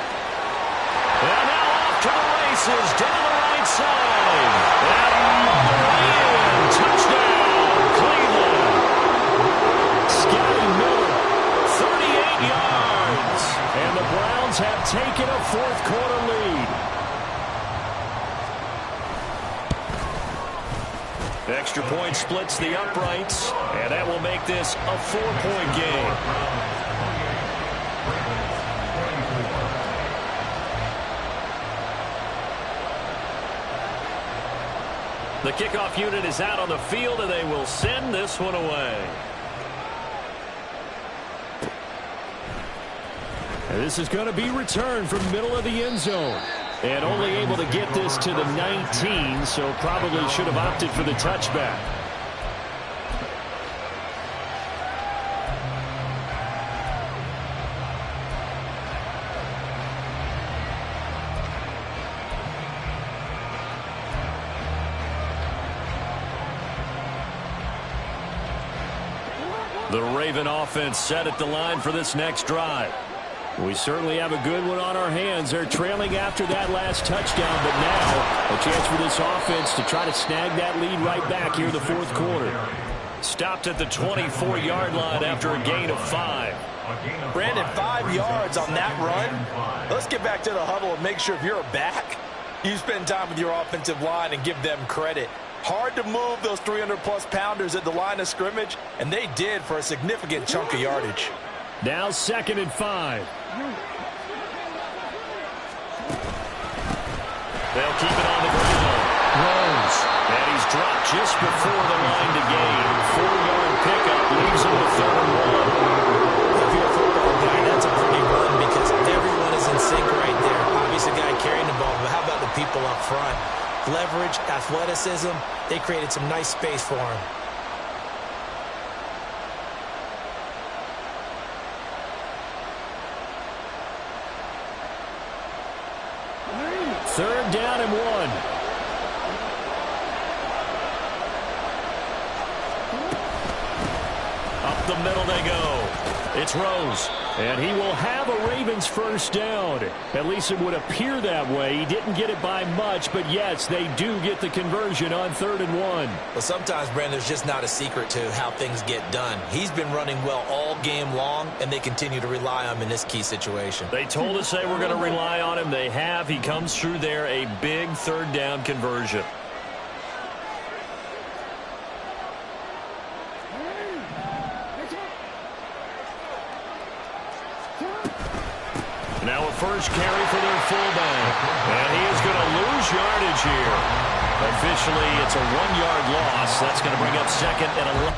And now off to the races down the right side. And all the way in. Touchdown, Cleveland. Scotty Miller, 38 yards. And the Browns have taken a 4th quarter lead. Extra point splits the uprights, and that will make this a 4-point game. The kickoff unit is out on the field, and they will send this one away. And this is going to be returned from the middle of the end zone. And only able to get this to the 19, so probably should have opted for the touchback. The Raven offense set at the line for this next drive. We certainly have a good one on our hands. They're trailing after that last touchdown, but now a chance for this offense to try to snag that lead right back here in the fourth quarter. Stopped at the 24-yard line after a gain of 5. Brandon, 5 yards on that run. Let's get back to the huddle and make sure if you're back, you spend time with your offensive line and give them credit. Hard to move those 300-plus pounders at the line of scrimmage, and they did for a significant chunk of yardage. Now 2nd and 5. They'll keep it on the ground. Rose. And he's dropped just before the line to gain. 4-yard pickup leaves him with 3rd and 1. If you're a football guy, that's a pretty run because everyone is in sync right there. Obviously, the guy carrying the ball, but how about the people up front? Leverage, athleticism, they created some nice space for him. Third down and 1. Up the middle they go. It's Rose. And he will have a Ravens first down. At least it would appear that way. He didn't get it by much, but yes, they do get the conversion on 3rd and 1. Well, sometimes, Brandon, there's just not a secret to how things get done. He's been running well all game long, and they continue to rely on him in this key situation. They told us they were going to rely on him. They have. He comes through there, a big 3rd down conversion. Now a first carry for their fullback. And he is going to lose yardage here. Officially, it's a 1-yard loss. That's going to bring up 2nd and 11.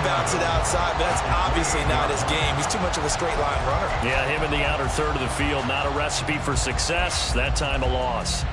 Bounce it outside, but that's obviously not his game. He's too much of a straight line runner. Yeah, him in the outer third of the field, not a recipe for success. That time a loss.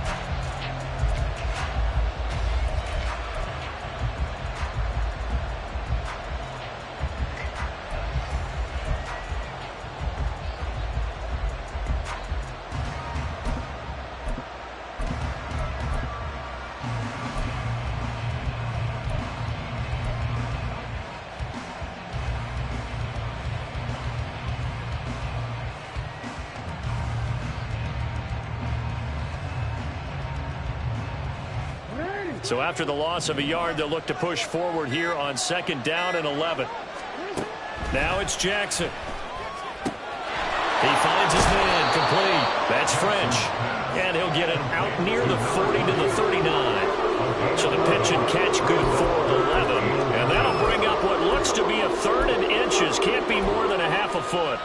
So after the loss of a yard, they'll look to push forward here on 2nd down and 11. Now it's Jackson. He finds his man complete. That's French. And he'll get it out near the 40 to the 39. So the pitch and catch good for 11. And that'll bring up what looks to be a 3rd and inches. Can't be more than a half a foot.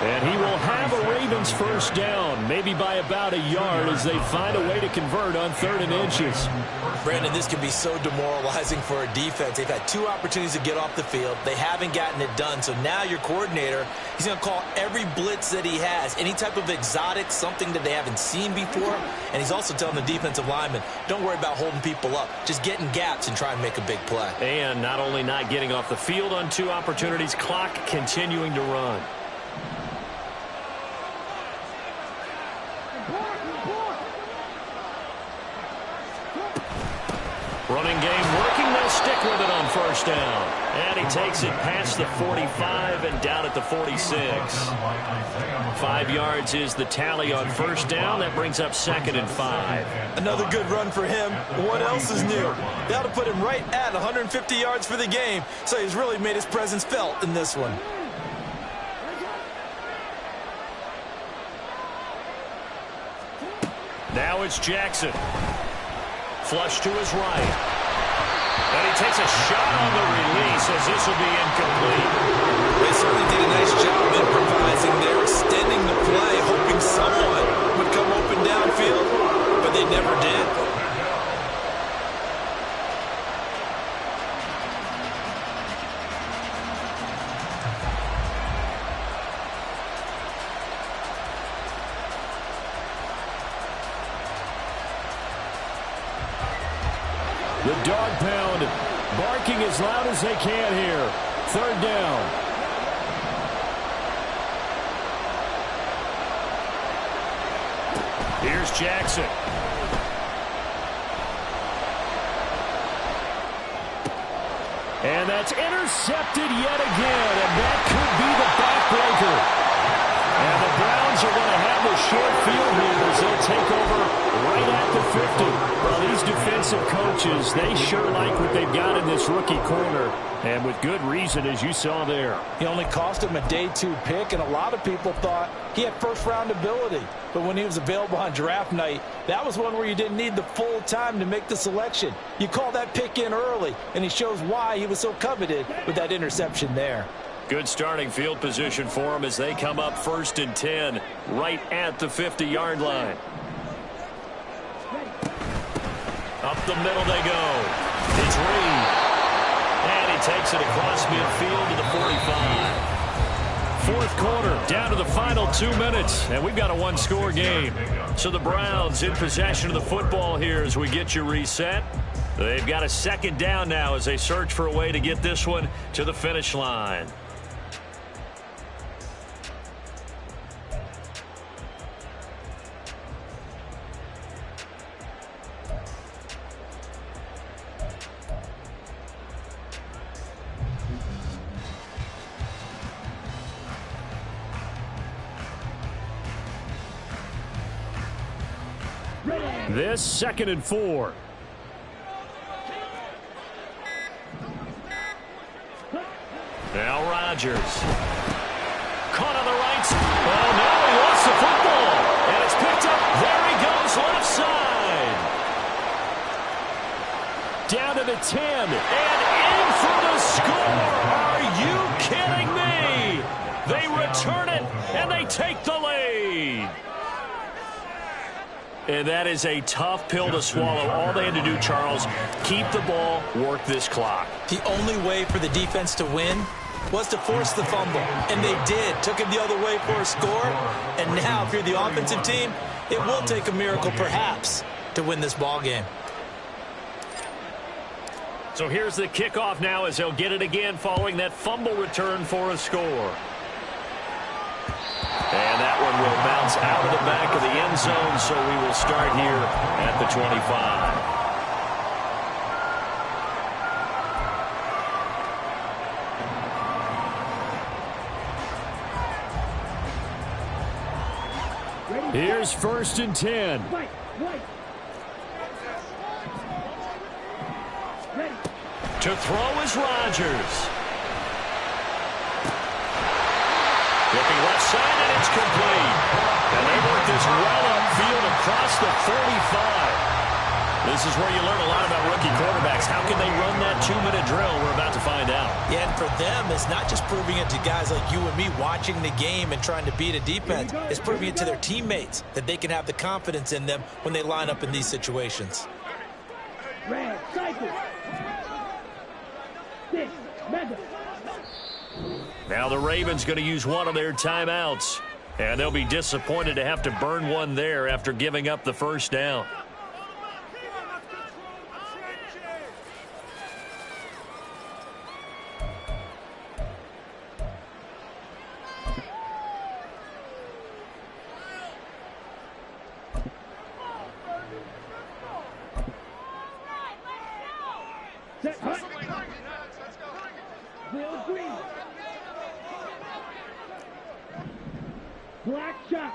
And he will have a Ravens first down, maybe by about a yard as they find a way to convert on 3rd and inches. Brandon, this can be so demoralizing for a defense. They've had 2 opportunities to get off the field. They haven't gotten it done. So now your coordinator, he's going to call every blitz that he has, any type of exotic, something that they haven't seen before. And he's also telling the defensive lineman, don't worry about holding people up. Just get in gaps and try and make a big play. And not only not getting off the field on 2 opportunities, clock continuing to run. Running game working this stick with it on first down. And he takes it past the 45 and down at the 46. 5 yards is the tally on first down. That brings up 2nd and 5. Another good run for him. What else is new? That'll put him right at 150 yards for the game, so he's really made his presence felt in this one. Now it's Jackson. Flush to his right. And he takes a shot on the release as this will be incomplete. They certainly did a nice job improvising there, extending the play, hoping someone would come open downfield, but they never did. The dog pound barking as loud as they can here. 3rd down. Here's Jackson. And that's intercepted yet again, and that could be the backbreaker. And the Browns are going to have the short field here as they'll take over right at the 50. Well, these defensive coaches, they sure like what they've got in this rookie corner, and with good reason, as you saw there. He only cost him a day 2 pick, and a lot of people thought he had first-round ability. But when he was available on draft night, that was one where you didn't need the full time to make the selection. You call that pick in early, and he shows why he was so coveted with that interception there. Good starting field position for them as they come up 1st and 10 right at the 50-yard line. Up the middle they go. It's Reed. And he takes it across midfield to the 45. 4th quarter, down to the final 2 minutes, and we've got a 1-score game. So the Browns in possession of the football here as we get you reset. They've got a 2nd down now as they search for a way to get this one to the finish line. This 2nd and 4. Now Rodgers. Caught on the right. Oh, no, he lost the football. And it's picked up. There he goes, left side. Down to the 10. And in for the score. Are you kidding me? They return it, and they take the lead. And that is a tough pill to swallow. All they had to do, Charles, keep the ball, work this clock. The only way for the defense to win was to force the fumble, and they did. Took it the other way for a score, and now if you're the offensive team, it will take a miracle, perhaps, to win this ball game. So here's the kickoff now as they'll get it again following that fumble return for a score. And that one will bounce out of the back of the end zone, so we will start here at the 25. Here's 1st and 10. To throw is Rodgers. Looking left side, and it's complete. And they work this well upfield across the 45. This is where you learn a lot about rookie quarterbacks. How can they run that 2-minute drill? We're about to find out. Yeah, and for them, it's not just proving it to guys like you and me watching the game and trying to beat a defense. It's proving it to their teammates that they can have the confidence in them when they line up in these situations. Red, cycle. Six, mega. Now the Ravens going to use one of their timeouts. And they'll be disappointed to have to burn one there after giving up the first down. Set, hut. Will green. Black shot.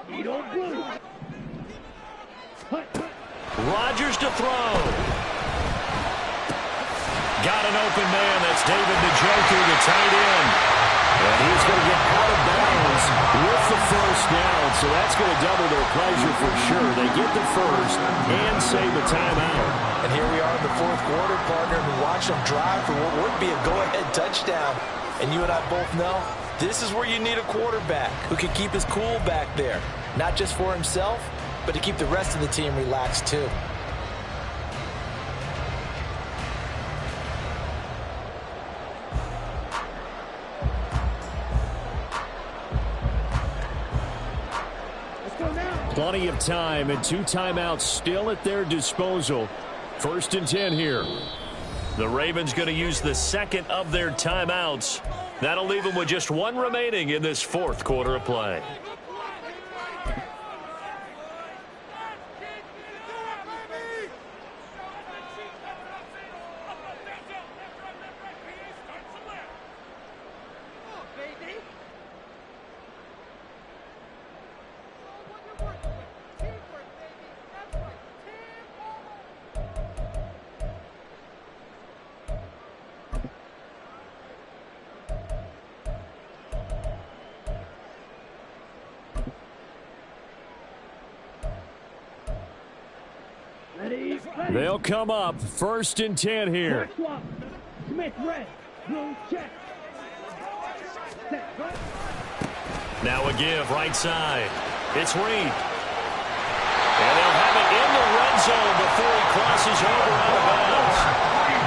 Edo blue. Hut, hut. Rodgers to throw. Got an open man. That's David Njoku, the tight end. And he's going to get out of bounds with the first down. So that's going to double their pleasure for sure. They get the first and save a timeout. And here we are in the fourth quarter, partner, and watch them drive for what would be a go-ahead touchdown. And you and I both know this is where you need a quarterback who can keep his cool back there. Not just for himself, but to keep the rest of the team relaxed too. Plenty of time and 2 timeouts still at their disposal. 1st and 10 here. The Ravens going to use the second of their timeouts. That'll leave them with just 1 remaining in this 4th quarter of play. They'll come up 1st and 10 here. Smith red, blue check. Set, hut. Now a give right side. It's Reed. And they'll have it in the red zone before he crosses over out of bounds.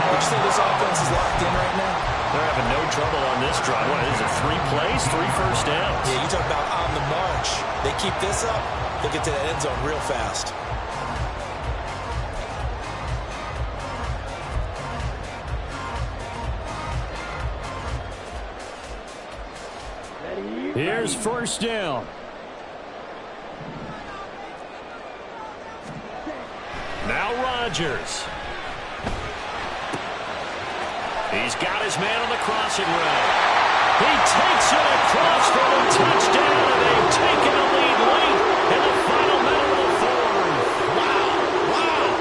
Would you say this offense is locked in right now? They're having no trouble on this drive. What is it, 3 plays, 3 first downs? Yeah, you talk about on the march. They keep this up, they'll get to that end zone real fast. Here's 1st down. Now Rodgers. He's got his man on the crossing route. He takes it across for the touchdown, and they've taken a lead late in the final minute of the 4th. Wow.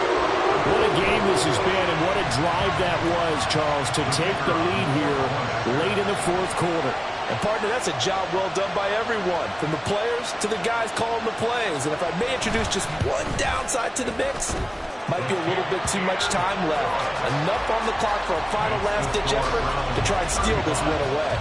What a game this has been, and what a drive that was, Charles, to take the lead here late in the 4th quarter. And, partner, that's a job well done by everyone, from the players to the guys calling the plays. And if I may introduce just one downside to the mix, might be a little bit too much time left. Enough on the clock for a final last-ditch effort to try and steal this win away.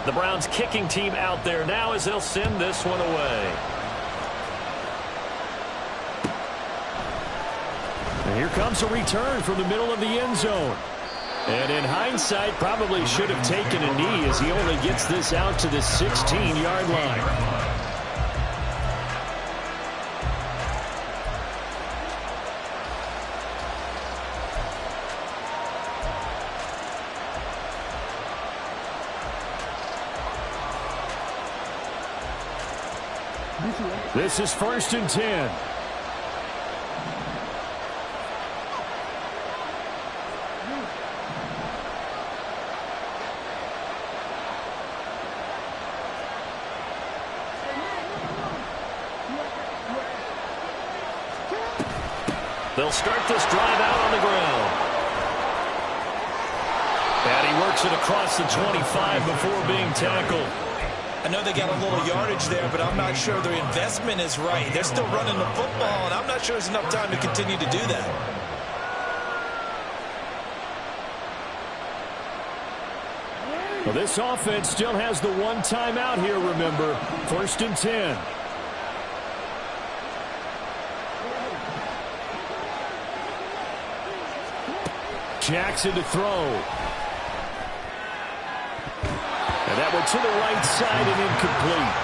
The Browns kicking team out there now as they'll send this one away. And here comes a return from the middle of the end zone. And in hindsight, probably should have taken a knee as he only gets this out to the 16-yard line. This is 1st and 10. They'll start this drive out on the ground. And he works it across the 25 before being tackled. I know they got a little yardage there, but I'm not sure their investment is right. They're still running the football, and I'm not sure there's enough time to continue to do that. Well, this offense still has the 1 timeout here, remember. 1st and 10. Jackson to throw. And that went to the right side and incomplete.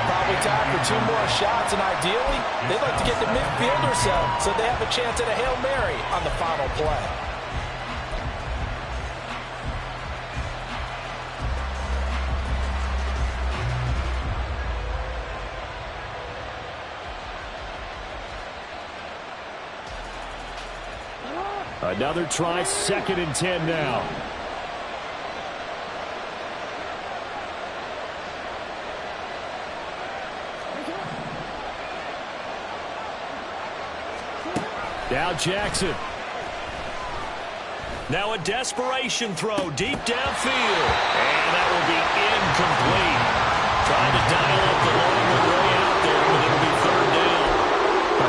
Probably time for 2 more shots, and ideally, they'd like to get the midfielder set so they have a chance at a Hail Mary on the final play. Another try, 2nd and 10 now. Now Jackson. Now a desperation throw deep downfield. And that will be incomplete. Trying to dial up the long way out there, but it'll be 3rd down.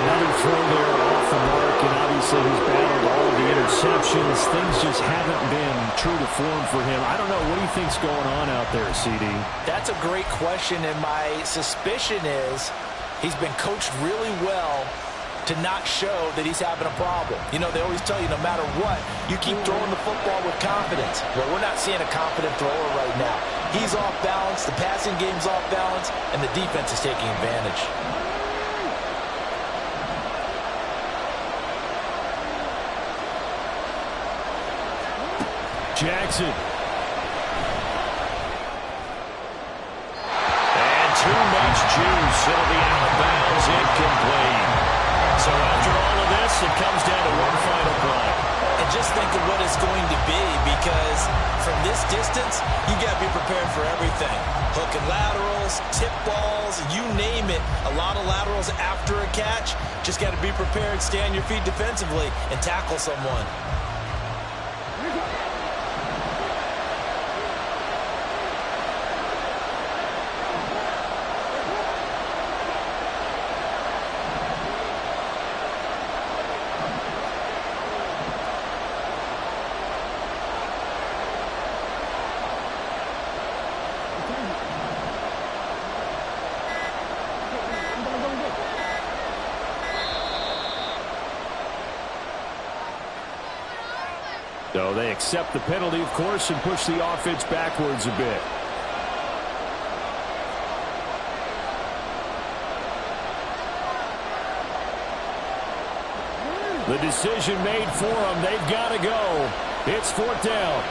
Another throw there off the mark, and obviously he's battled all of the interceptions. Things just haven't been true to form for him. I don't know. What do you think's going on out there, CD? That's a great question, and my suspicion is he's been coached really well to not show that he's having a problem. You know, they always tell you no matter what, you keep throwing the football with confidence. Well, we're not seeing a confident thrower right now. He's off balance, the passing game's off balance, and the defense is taking advantage. Jackson. And too much juice. It'll be out of bounds, incomplete. So after all of this, it comes down to one final play. And just think of what it's going to be, because from this distance, you got to be prepared for everything. Hook and laterals, tip balls, you name it. A lot of laterals after a catch. Just got to be prepared, stay on your feet defensively, and tackle someone. So they accept the penalty, of course, and push the offense backwards a bit. The decision made for them. They've got to go. It's 4th down.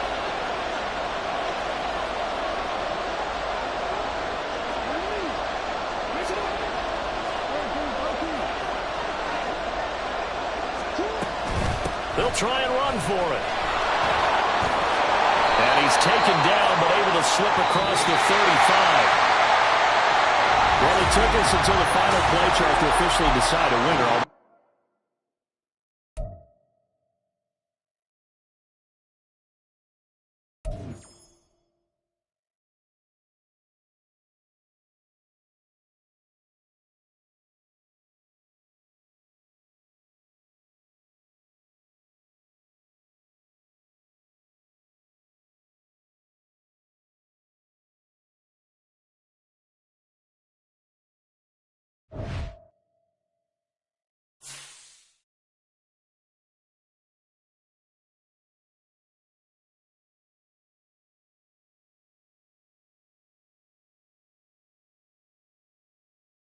They'll try and run for it. And he's taken down, but able to slip across the 35. Well, it took us until the final play chart to officially decide a winner.